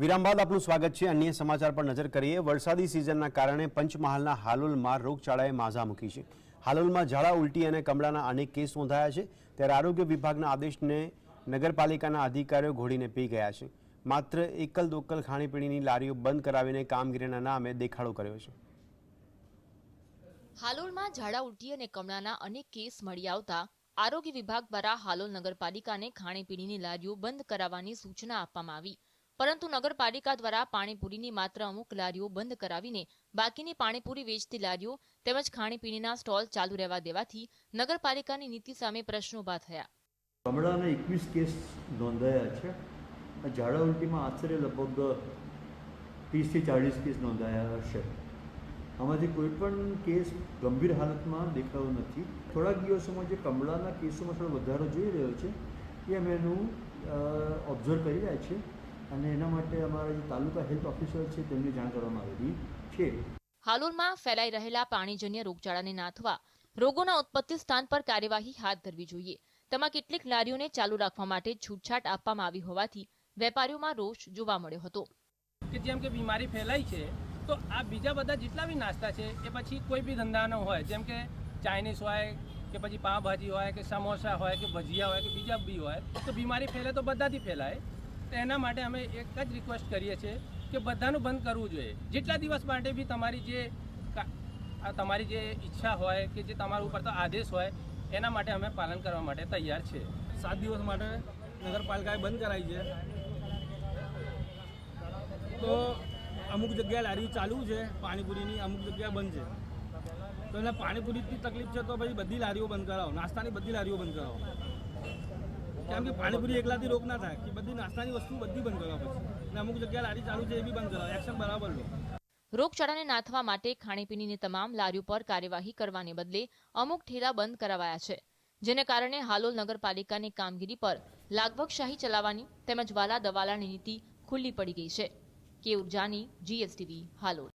વિરામ બાદ આપનું સ્વાગત છે। અન્ય સમાચાર પર નજર કરીએ। વરસાદી સિઝનના કારણે પંચમહાલના હાલોલમાં રોગચાળાએ માઝા મૂકી છે। હાલોલમાં ઝાડા ઉલટી અને કમળાના અનેક કેસ નોંધાયા છે, ત્યારે આરોગ્ય વિભાગના આદેશને નગરપાલિકાના અધિકારીઓ ઘોડીને પી ગયા છે। માત્ર એકલ દોકલ ખાણીપીણીની લારીઓ બંધ કરાવીને કામગીરીના નામે દેખાડો કર્યો છે। હાલોલમાં ઝાડા ઉલટી અને કમળાના અનેક કેસ મળી આવતા આરોગ્ય વિભાગ દ્વારા હાલોલ નગરપાલિકાને ખાણીપીણીની લારીઓ બંધ કરાવવાની સૂચના આપવામાં આવી, પરંતુ નગરપાલિકા દ્વારા પાણીપુરીની માત્ર અમુક લારીઓ બંધ કરાવીને બાકીની પાણીપુરી વેચતી લારીઓ તેમજ ખાણીપીણીના સ્ટોલ ચાલુ રહેવા દેવાથી નગરપાલિકાની નીતિ સામે પ્રશ્નો ઉભા થયા। કમળાના 21 કેસ નોંધાયા છે। ઝાડા ઉલટીમાં આશરે લગભગ 30 થી 40 કેસ નોંધાયા હશે। આમાંથી કોઈ પણ કેસ ગંભીર હાલતમાં દેખાયો નથી। થોડાક દિવસોમાં જે કમળાના કેસોમાં થોડો વધારો જોઈ રહ્યો છે એ અમે એનું ઓબ્ઝર્વ કરી રહ્યા છીએ અને એના માટે અમારા જે તાલુકા હેલ્થ ઓફિસર છે તેમને જાણ કરવામાં આવેલી છે। હાલોલમાં ફેલાઈ રહેલા પાણીજન્ય રોગચાળાને નાથવા રોગોના ઉત્પત્તિ સ્થાન પર કાર્યવાહી હાથ ધરવી જોઈએ। તેમાં કેટલીક લારીઓને ચાલુ રાખવા માટે છૂટછાટ આપવામાં આવી હોવાથી વેપારીઓમાં રોષ જોવા મળ્યો હતો કે જેમ કે બીમારી ફેલાઈ છે તો આ બીજા બધા જેટલા બી નાસ્તા છે એ પછી કોઈ બી ધંધાનો હોય, જેમ કે ચાઇનીઝ હોય કે પછી પાવભાજી હોય કે સમોસા હોય કે ભજીયા હોય કે બીજા બી હોય, તો બીમારી ફેલે તો બધાથી ફેલાય। તો એના માટે અમે એક જ રિક્વેસ્ટ કરીએ છીએ કે બધાનું બંધ કરવું જોઈએ। જેટલા દિવસ માટે બી તમારી જે ઈચ્છા હોય કે જે તમારા ઉપર તો આદેશ હોય એના માટે અમે પાલન કરવા માટે તૈયાર છે। 7 દિવસ માટે નગરપાલિકાએ બંધ કરાવી છે, તો અમુક જગ્યાએ લારી ચાલુ છે પાણીપુરીની, અમુક જગ્યાએ બંધ છે। તો એને પાણીપુરીની તકલીફ છે તો ભાઈ બધી લારીઓ બંધ કરાવો, નાસ્તાની બધી લારીઓ બંધ કરાવો, કેમ કે પાણીપુરી એકલાથી રોગ ના થાય કે બધી નાસ્તાની વસ્તુ બધી બંધ કરાવો પછી, અને અમુક જગ્યાએ લારી ચાલુ છે એ બી બંધ કરાવો, એક્શન બરાબર લો। રોગચાળાને નાથવા માટે ખાણીપીણીની તમામ લારીઓ પર કાર્યવાહી કરવાને બદલે અમુક ઠેલા બંધ કરાવાયા છે, જેને કારણે હાલોલ નગરપાલિકાની કામગીરી પર લાગવગશાહી ચલાવવાની તેમજ વાલા દવાલાની નીતિ ખુલ્લી પડી ગઈ છે। કેયુર જાની, GSTV, હાલોલ।